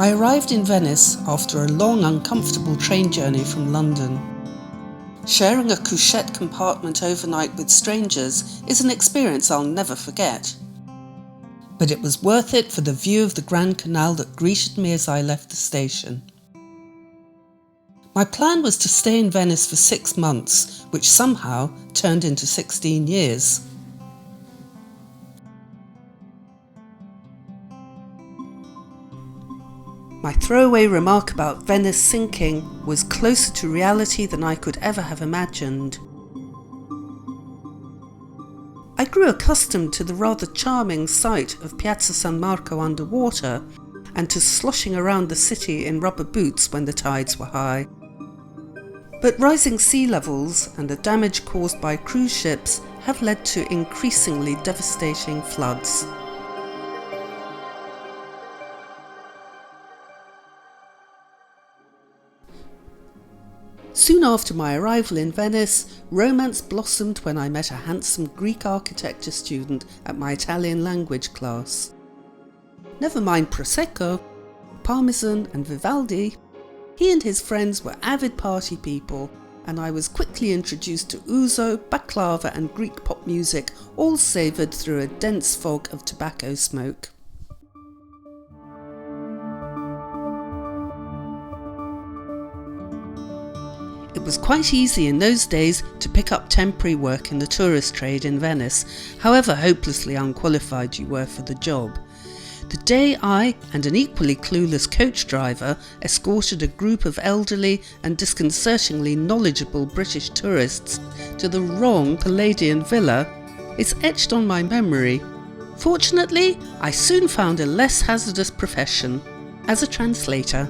I arrived in Venice after a long, uncomfortable train journey from London. Sharing a couchette compartment overnight with strangers is an experience I'll never forget. But it was worth it for the view of the Grand Canal that greeted me as I left the station. My plan was to stay in Venice for 6 months, which somehow turned into 16 years. My throwaway remark about Venice sinking was closer to reality than I could ever have imagined. I grew accustomed to the rather charming sight of Piazza San Marco underwater and to sloshing around the city in rubber boots when the tides were high. But rising sea levels and the damage caused by cruise ships have led to increasingly devastating floods. Soon after my arrival in Venice, romance blossomed when I met a handsome Greek architecture student at my Italian language class. Never mind Prosecco, Parmesan and Vivaldi, he and his friends were avid party people, and I was quickly introduced to ouzo, baklava and Greek pop music, all savoured through a dense fog of tobacco smoke. It was quite easy in those days to pick up temporary work in the tourist trade in Venice, however hopelessly unqualified you were for the job. The day I and an equally clueless coach driver escorted a group of elderly and disconcertingly knowledgeable British tourists to the wrong Palladian villa is etched on my memory. Fortunately, I soon found a less hazardous profession as a translator.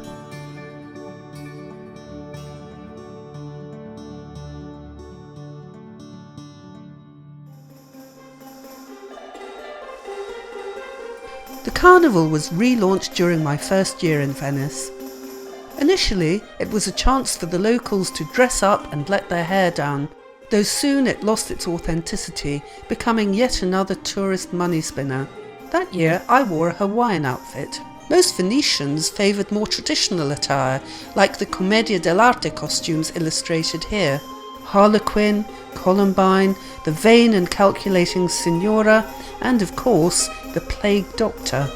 The carnival was relaunched during my first year in Venice. Initially, it was a chance for the locals to dress up and let their hair down, though soon it lost its authenticity, becoming yet another tourist money spinner. That year, I wore a Hawaiian outfit. Most Venetians favoured more traditional attire, like the Commedia dell'arte costumes illustrated here. Harlequin, Columbine, the vain and calculating Signora, and of course, the plague doctor.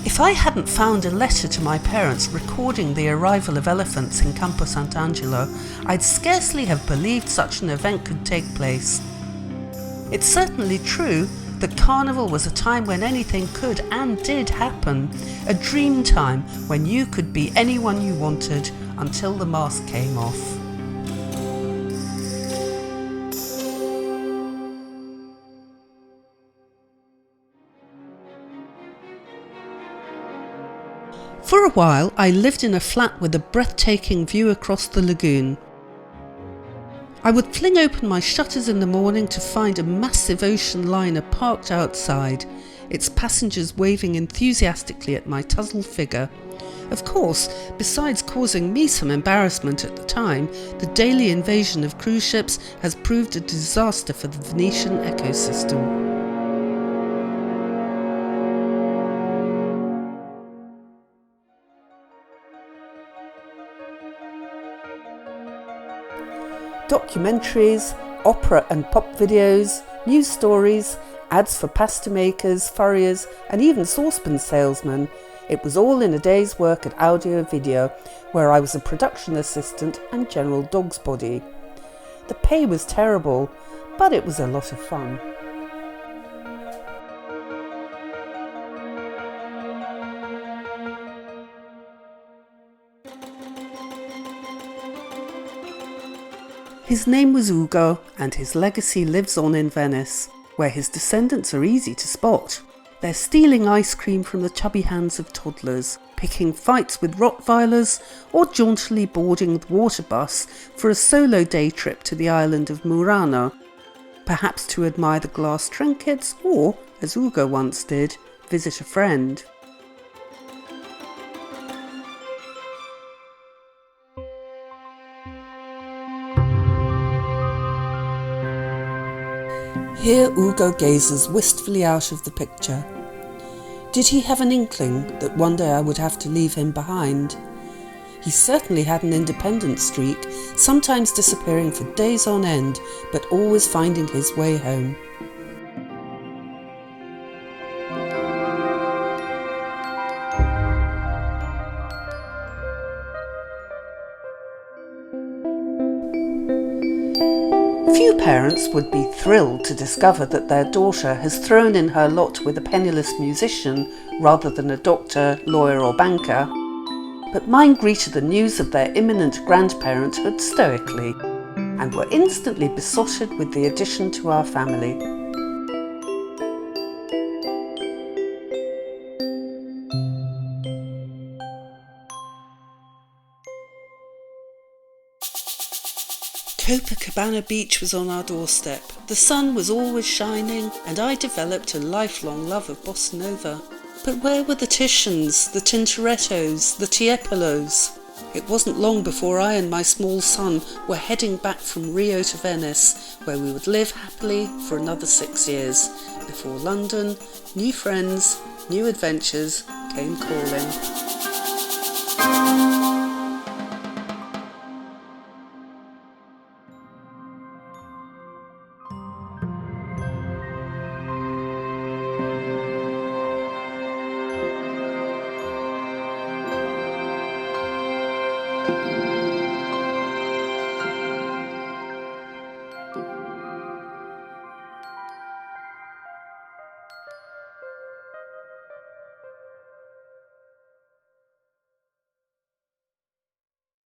If I hadn't found a letter to my parents recording the arrival of elephants in Campo Sant'Angelo, I'd scarcely have believed such an event could take place. It's certainly true that Carnival was a time when anything could and did happen, a dream time when you could be anyone you wanted until the mask came off. For a while, I lived in a flat with a breathtaking view across the lagoon. I would fling open my shutters in the morning to find a massive ocean liner parked outside, its passengers waving enthusiastically at my tousled figure. Of course, besides causing me some embarrassment at the time, the daily invasion of cruise ships has proved a disaster for the Venetian ecosystem. Documentaries, opera and pop videos, news stories, ads for pasta makers, furriers and even saucepan salesmen. It was all in a day's work at Audio Video, where I was a production assistant and general dog's body. The pay was terrible, but it was a lot of fun. His name was Ugo, and his legacy lives on in Venice, where his descendants are easy to spot. They're stealing ice cream from the chubby hands of toddlers, picking fights with Rottweilers, or jauntily boarding the water bus for a solo day trip to the island of Murano, perhaps to admire the glass trinkets or, as Ugo once did, visit a friend. Here Ugo gazes wistfully out of the picture. Did he have an inkling that one day I would have to leave him behind? He certainly had an independent streak, sometimes disappearing for days on end, but always finding his way home. Few parents would be thrilled to discover that their daughter has thrown in her lot with a penniless musician rather than a doctor, lawyer or banker, but mine greeted the news of their imminent grandparenthood stoically, and were instantly besotted with the addition to our family. Copacabana Beach was on our doorstep. The sun was always shining, and I developed a lifelong love of bossa nova. But where were the Titians, the Tintorettos, the Tiepolos? It wasn't long before I and my small son were heading back from Rio to Venice, where we would live happily for another 6 years, before London, new friends, new adventures came calling.